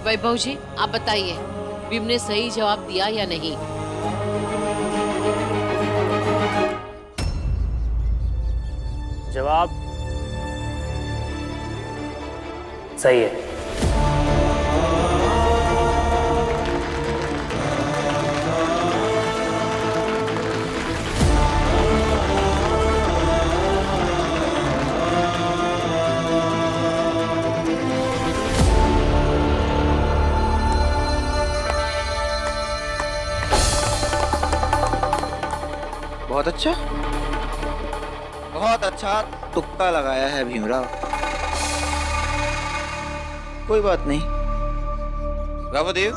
वैभव जी, आप बताइए, भीम ने सही जवाब दिया या नहीं? जवाब सही है। बहुत अच्छा, बहुत अच्छा तुक्का लगाया है भीमराव। कोई बात नहीं। रावदेव,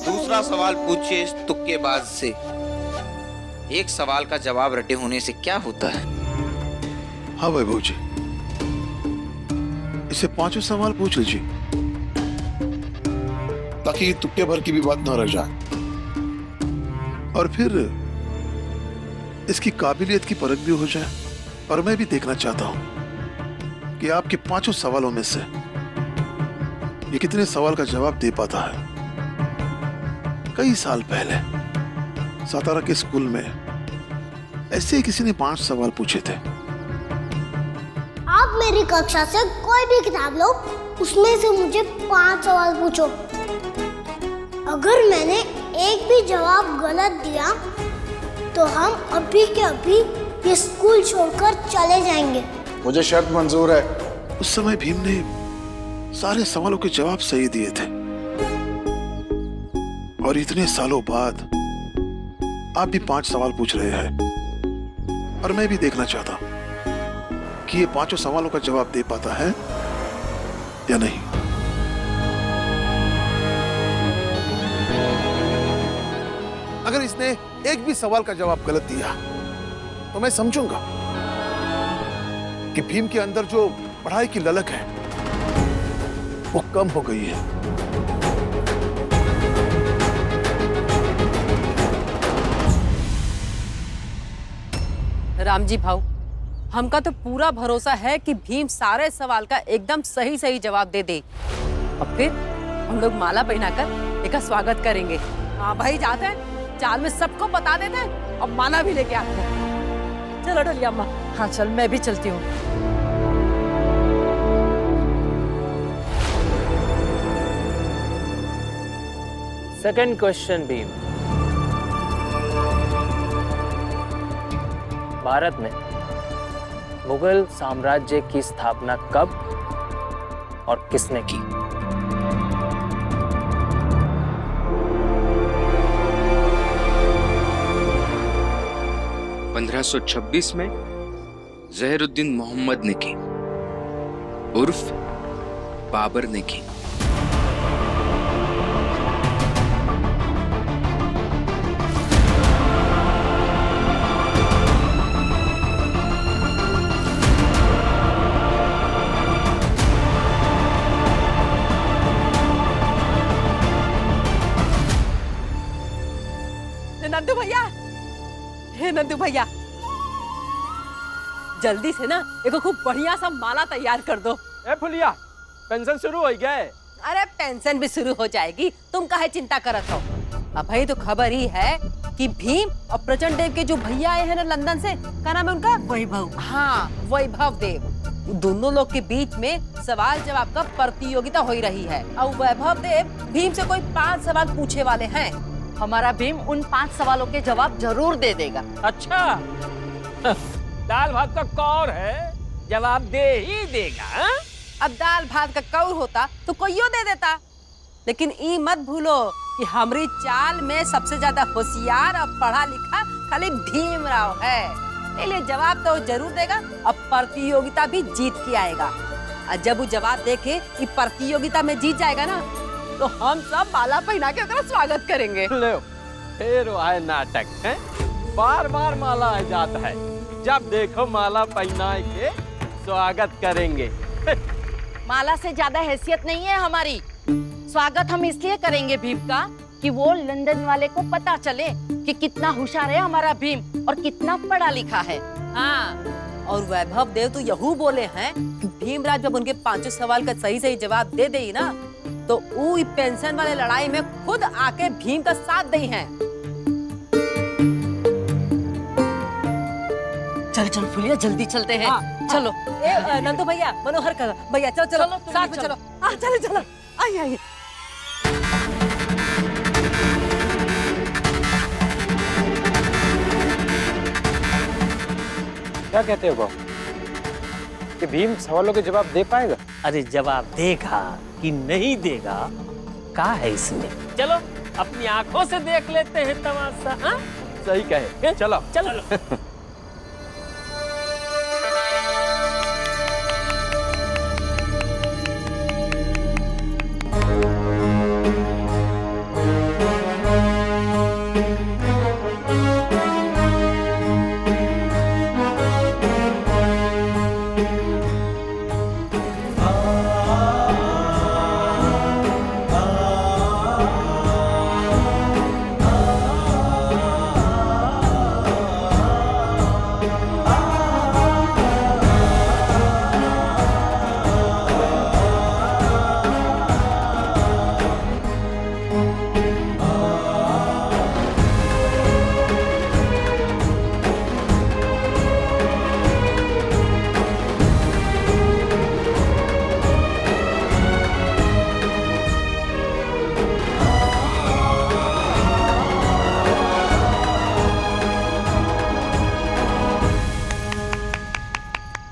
दूसरा सवाल पूछिए इस तुक्केबाज से। एक सवाल का जवाब रटे होने से क्या होता है? हाँ वैभव जी, इसे 5 सवाल पूछ लीजिए ताकि तुक्के भर की भी बात ना रह जाए, और फिर इसकी काबिलियत की परख भी हो जाए। और मैं भी देखना चाहता हूं कि आपके 5 सवालों में से ये कितने सवाल का जवाब दे पाता है। कई साल पहले सातारा के स्कूल में ऐसे ही किसी ने 5 सवाल पूछे थे। आप मेरी कक्षा से कोई भी किताब लो, उसमें से मुझे 5 सवाल पूछो। अगर मैंने एक भी जवाब गलत दिया तो हम अभी के अभी ये स्कूल छोड़कर चले जाएंगे। मुझे शर्त मंजूर है। उस समय भीम ने सारे सवालों के जवाब सही दिए थे, और इतने सालों बाद आप भी 5 सवाल पूछ रहे हैं, और मैं भी देखना चाहता हूं कि ये 5 सवालों का जवाब दे पाता है या नहीं। अगर इसने एक भी सवाल का जवाब गलत दिया तो मैं समझूंगा कि भीम के अंदर जो पढ़ाई की ललक है वो कम हो गई है। रामजी भाऊ, हमका तो पूरा भरोसा है कि भीम सारे सवाल का एकदम सही सही जवाब दे दे। अब फिर हम लोग माला पहनाकर इसका स्वागत करेंगे। हाँ भाई, जाते हैं, चाल में सबको बता देते हैं और माला भी लेके आते हैं। चलो डलिया अम्मा। हाँ चल, मैं भी चलती हूँ। सेकंड क्वेश्चन भीम, भारत में मुगल साम्राज्य की स्थापना कब और किसने की? (1526) में जहरुद्दीन मोहम्मद ने की, उर्फ बाबर ने की। नंदू भैया, हे नंदू भैया, जल्दी से ना एक खूब बढ़िया सा माला तैयार कर दो। ए फुलिया, पेंशन शुरू हो गए? अरे पेंशन भी शुरू हो जाएगी, तुम काहे चिंता करत हो। अब भाई तो खबर ही है कि भीम और प्रचंड देव के जो भैया आए हैं ना लंदन से, क्या नाम है उनका? वैभव। हाँ, वैभव देव। दोनों लोग के बीच में सवाल जवाब का प्रतियोगिता हो रही है, और वैभव देव भीम से कोई 5 सवाल पूछे वाले हैं। हमारा भीम उन 5 सवालों के जवाब जरूर दे देगा। अच्छा, दाल भात का कौर है, जवाब दे ही देगा। हा? अब दाल भात का कौर होता तो कोईयो दे देता, लेकिन ई मत भूलो कि हमारी चाल में सबसे ज्यादा होशियार और पढ़ा लिखा खाली भीमराव है। इसलिए जवाब तो जरूर देगा, अब प्रतियोगिता भी जीत के आएगा। और जब वो जवाब देके कि प्रतियोगिता में जीत जाएगा ना, तो हम सब माला पहना के उसका स्वागत करेंगे। लो, फिर आए नाटक है, बार बार माला आ जाता है। जब देखो माला पहना के स्वागत करेंगे। माला से ज्यादा हैसियत नहीं है हमारी। स्वागत हम इसलिए करेंगे भीम का कि वो लंदन वाले को पता चले कि कितना होशियार है हमारा भीम और कितना पढ़ा लिखा है। हाँ, और वैभव देव तो यहू बोले हैं कि भीमराज जब उनके पांचों सवाल का सही सही जवाब दे देई ना तो ऊ पेंशन वाले लड़ाई में खुद आके भीम का साथ दई हैं। चल चल फुलिया जल्दी चलते हैं। चलो नंदू भैया, मनोहर का भैया, चलो चलो चलो, तुम साथ भी में चलो। चलो। चलो चलो, आइए आइए। क्या कहते हो बाबू कि भीम सवालों के जवाब दे पाएगा? अरे जवाब देगा कि नहीं देगा का है इसमें। चलो अपनी आंखों से देख लेते हैं तमाशा। हाँ? सही कहे, चलो चलो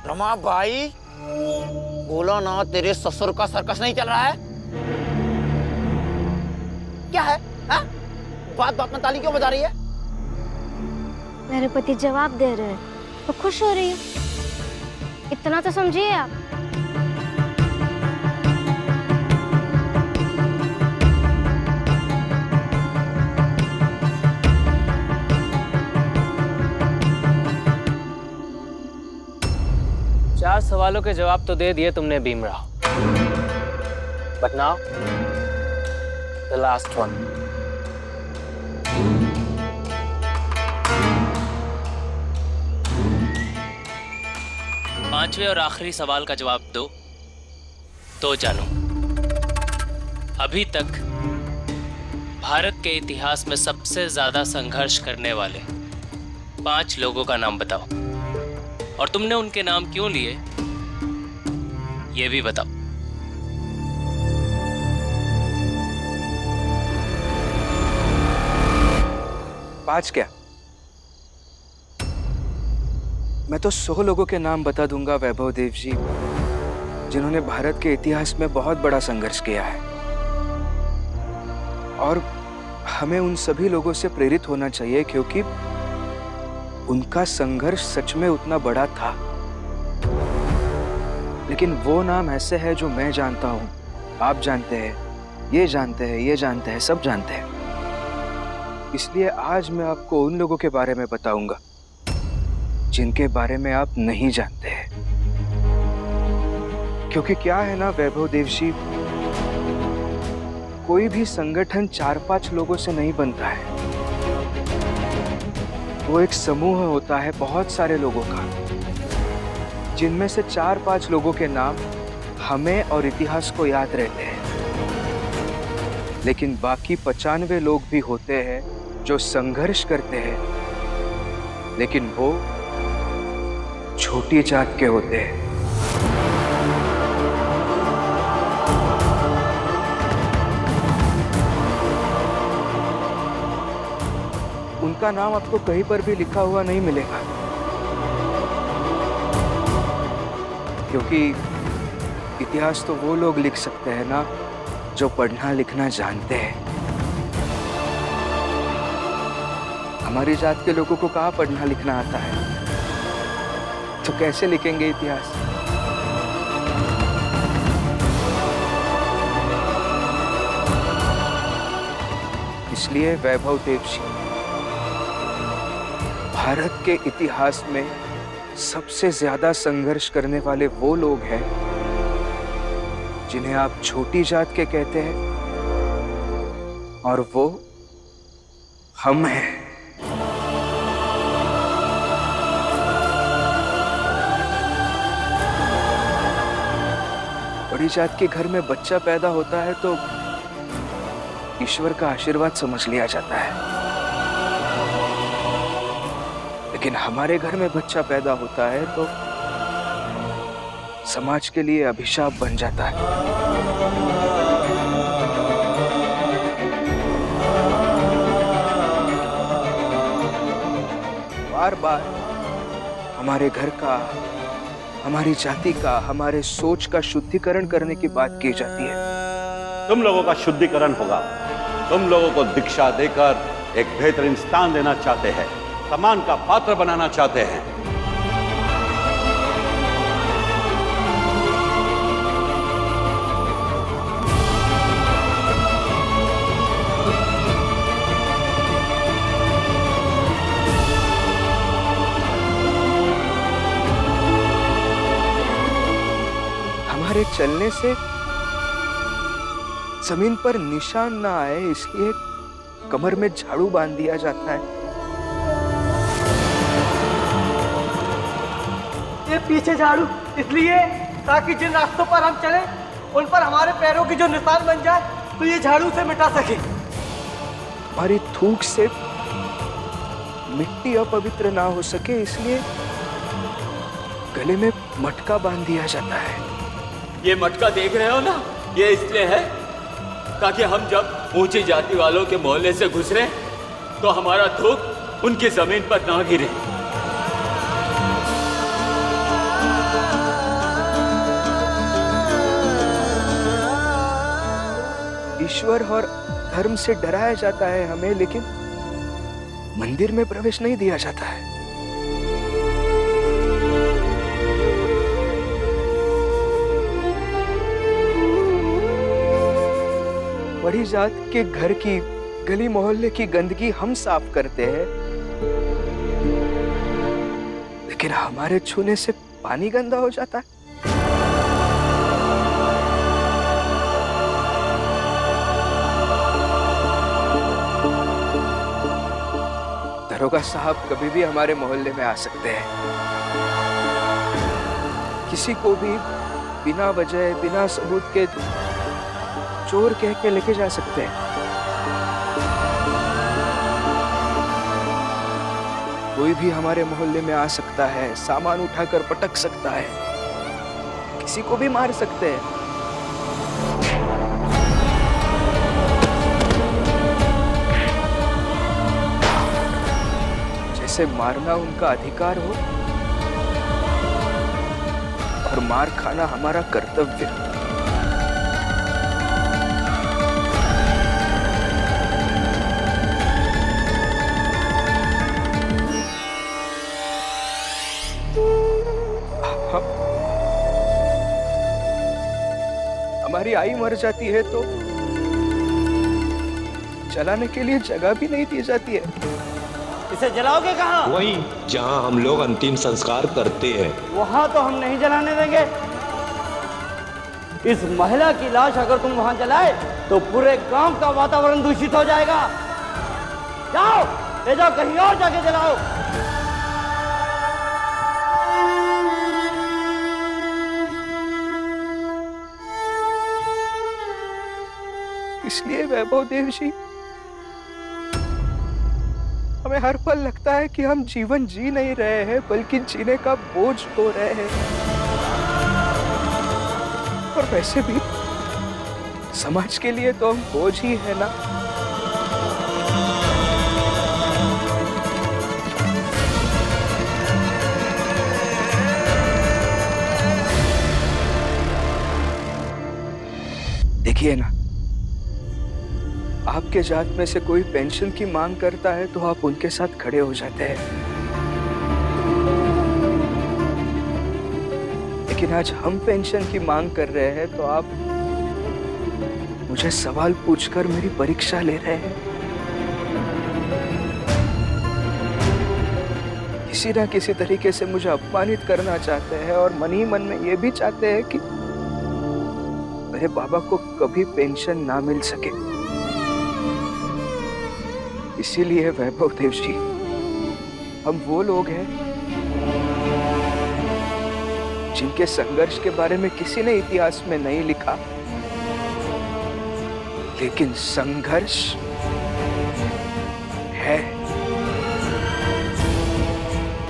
रमा भाई, बोलो ना, तेरे ससुर का सर्कस नहीं चल रहा है? क्या है हा? बात बात में ताली क्यों बजा रही है? मेरे पति जवाब दे रहे हैं तो खुश हो रही है, इतना तो समझिए आप। चार सवालों के जवाब तो दे दिए तुमने Bhimrao, but now the last one. पांचवें और आखिरी सवाल का जवाब दो तो जानो, अभी तक भारत के इतिहास में सबसे ज्यादा संघर्ष करने वाले 5 लोगों का नाम बताओ, और तुमने उनके नाम क्यों लिए ये भी बताओ। पांच क्या? मैं तो 100 लोगों के नाम बता दूंगा वैभव देव जी, जिन्होंने भारत के इतिहास में बहुत बड़ा संघर्ष किया है, और हमें उन सभी लोगों से प्रेरित होना चाहिए क्योंकि उनका संघर्ष सच में उतना बड़ा था। लेकिन वो नाम ऐसे है जो मैं जानता हूं, आप जानते हैं, ये जानते हैं, ये जानते हैं, सब जानते हैं। इसलिए आज मैं आपको उन लोगों के बारे में बताऊंगा जिनके बारे में आप नहीं जानते हैं। क्योंकि क्या है ना वैभव देव जी, कोई भी संगठन 4-5 लोगों से नहीं बनता है, वो एक समूह होता है बहुत सारे लोगों का, जिनमें से 4-5 लोगों के नाम हमें और इतिहास को याद रहते हैं। लेकिन बाकी 95 लोग भी होते हैं जो संघर्ष करते हैं, लेकिन वो छोटी जात के होते हैं। उनका नाम आपको कहीं पर भी लिखा हुआ नहीं मिलेगा, क्योंकि इतिहास तो वो लोग लिख सकते हैं ना जो पढ़ना लिखना जानते हैं। हमारी जात के लोगों को कहाँ पढ़ना लिखना आता है, तो कैसे लिखेंगे इतिहास? इसलिए वैभव देव जी, भारत के इतिहास में सबसे ज्यादा संघर्ष करने वाले वो लोग हैं जिन्हें आप छोटी जात के कहते हैं, और वो हम हैं। परिजात के घर में बच्चा पैदा होता है तो ईश्वर का आशीर्वाद समझ लिया जाता है, लेकिन हमारे घर में बच्चा पैदा होता है तो समाज के लिए अभिशाप बन जाता है। बार बार हमारे घर का, हमारी जाति का, हमारे सोच का शुद्धिकरण करने की बात की जाती है। तुम लोगों का शुद्धिकरण होगा। तुम लोगों को दीक्षा देकर एक बेहतरीन स्थान देना चाहते हैं, सम्मान का पात्र बनाना चाहते हैं। हमारे चलने से जमीन पर निशान ना आए इसलिए कमर में झाड़ू बांध दिया जाता है। ये पीछे झाड़ू इसलिए ताकि जिन रास्तों पर हम चले उन पर हमारे पैरों की जो निशान बन जाए तो ये झाड़ू से मिटा सके। हमारी थूक से मिट्टी अपवित्र ना हो सके इसलिए गले में मटका बांध दिया जाता है। ये मटका देख रहे हो ना, ये इसलिए है ताकि हम जब ऊंची जाति वालों के मोहल्ले से गुजरे तो हमारा थूक उनकी जमीन पर ना गिरे। ईश्वर और धर्म से डराया जाता है हमें, लेकिन मंदिर में प्रवेश नहीं दिया जाता है। बड़ी जात के घर की, गली मोहल्ले की गंदगी हम साफ करते हैं, लेकिन हमारे छूने से पानी गंदा हो जाता है। दरोगा साहब कभी भी हमारे मोहल्ले में आ सकते हैं, किसी को भी बिना वजह, बिना सबूत के चोर कह के लेके जा सकते हैं। कोई भी हमारे मोहल्ले में आ सकता है, सामान उठाकर पटक सकता है, किसी को भी मार सकते हैं। जैसे मारना उनका अधिकार हो और मार खाना हमारा कर्तव्य। हमारी आई मर जाती है तो जलाने के लिए जगह भी नहीं दी जाती है। इसे जलाओगे कहाँ? वहीं जहाँ हम लोग अंतिम संस्कार करते हैं। वहाँ तो हम नहीं जलाने देंगे। इस महिला की लाश अगर तुम वहाँ जलाए तो पूरे गांव का वातावरण दूषित हो जाएगा। जाओ, ले जाओ, कहीं और जाके जलाओ। इसलिए वैभव देव जी, हमें हर पल लगता है कि हम जीवन जी नहीं रहे हैं बल्कि जीने का बोझ ढो रहे हैं। और वैसे भी समाज के लिए तो हम बोझ ही है ना। देखिए ना, आपके जात में से कोई पेंशन की मांग करता है तो आप उनके साथ खड़े हो जाते हैं, लेकिन आज हम पेंशन की मांग कर रहे हैं तो आप मुझे सवाल पूछकर मेरी परीक्षा ले रहे हैं। किसी ना किसी तरीके से मुझे अपमानित करना चाहते हैं और मन ही मन में ये भी चाहते हैं कि मेरे बाबा को कभी पेंशन ना मिल सके। इसीलिए वैभव देव जी, हम वो लोग हैं जिनके संघर्ष के बारे में किसी ने इतिहास में नहीं लिखा, लेकिन संघर्ष है।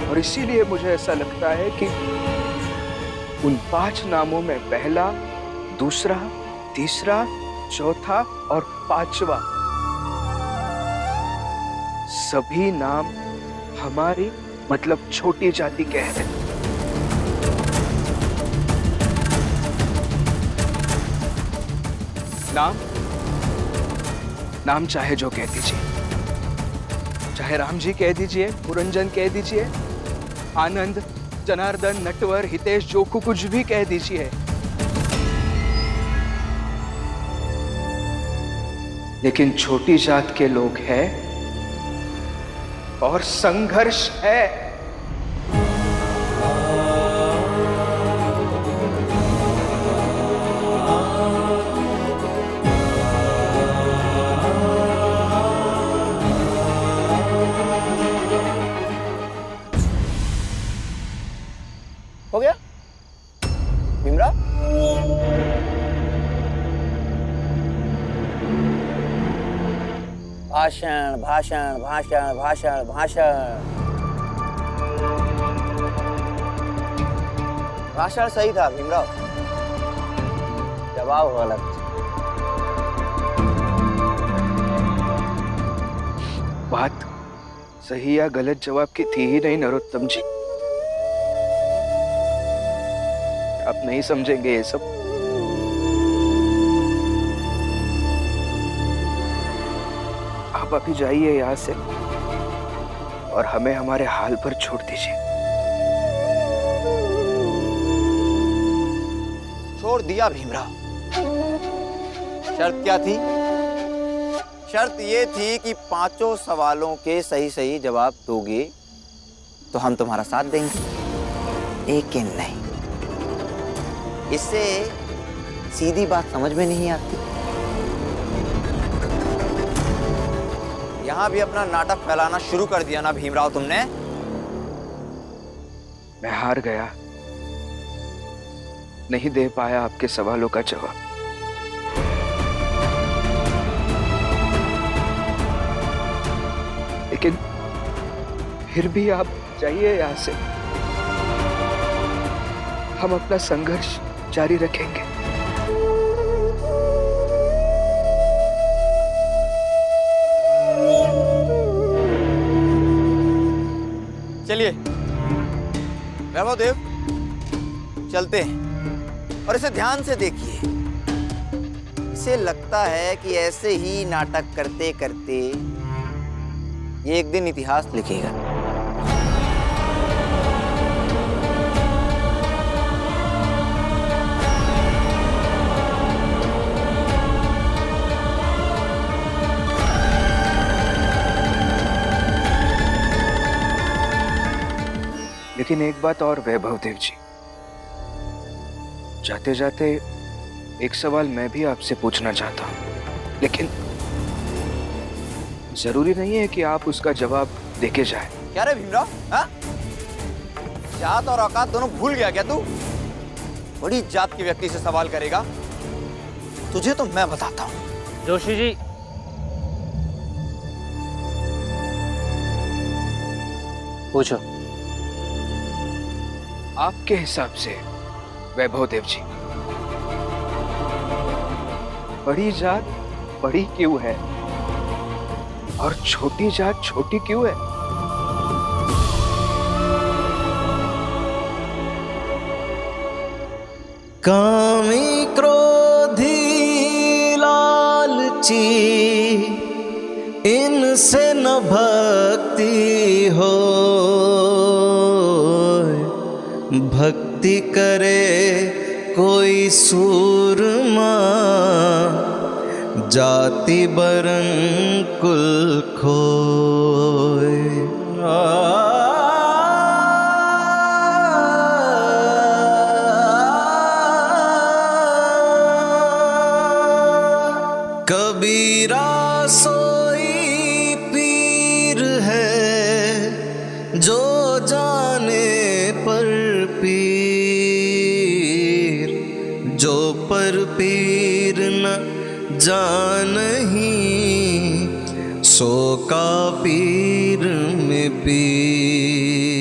और इसीलिए मुझे ऐसा लगता है कि उन 5 नामों में पहला, दूसरा, तीसरा, चौथा और 5वां सभी नाम हमारी मतलब छोटी जाति के हैं। नाम चाहे जो कह दीजिए, चाहे राम जी कह दीजिए, पुरंजन कह दीजिए, आनंद, जनार्दन, नटवर, हितेश, जो कुछ भी कह दीजिए, लेकिन छोटी जात के लोग हैं और संघर्ष है। हो गया भीमराव? भाषण भाषण भाषण भाषण भाषण। भाषण सही था भीमराव, जवाब गलत। बात सही या गलत जवाब की थी ही नहीं नरोत्तम जी। आप नहीं समझेंगे ये सब। आप अभी जाइए यहाँ से और हमें हमारे हाल पर छोड़ दीजिए। छोड़ दिया भीमराव। शर्त क्या थी? शर्त ये थी कि 5 सवालों के सही सही जवाब दोगे तो हम तुम्हारा साथ देंगे, लेकिन नहीं। इससे सीधी बात समझ में नहीं आती। यहां भी अपना नाटक फैलाना शुरू कर दिया ना भीमराव तुमने। मैं हार गया, नहीं दे पाया आपके सवालों का जवाब। लेकिन फिर भी आप जाइए यहां से, हम अपना संघर्ष जारी रखेंगे। चलिए वैभव देव, चलते हैं। और इसे ध्यान से देखिए, इसे लगता है कि ऐसे ही नाटक करते करते ये एक दिन इतिहास लिखेगा। लेकिन एक बात और वैभव देव जी, जाते जाते एक सवाल मैं भी आपसे पूछना चाहता हूं, लेकिन जरूरी नहीं है कि आप उसका जवाब देके जाएं। क्या रे भीमराव, हाँ? जात और औकात दोनों भूल गया क्या तू? बड़ी जात के व्यक्ति से सवाल करेगा? तुझे तो मैं बताता हूं। जोशी जी, पूछो। आपके हिसाब से वैभव देव जी, बड़ी जात बड़ी क्यों है और छोटी जात छोटी क्यों है? कामी क्रोधी लालची इनसे न भक्ति हो, भक्ति करे कोई सूरमा, जाति बरन कुल खोए। कबीरा सोई पीर है जो जाने पर पीर, जानही सो का पीर में पीर।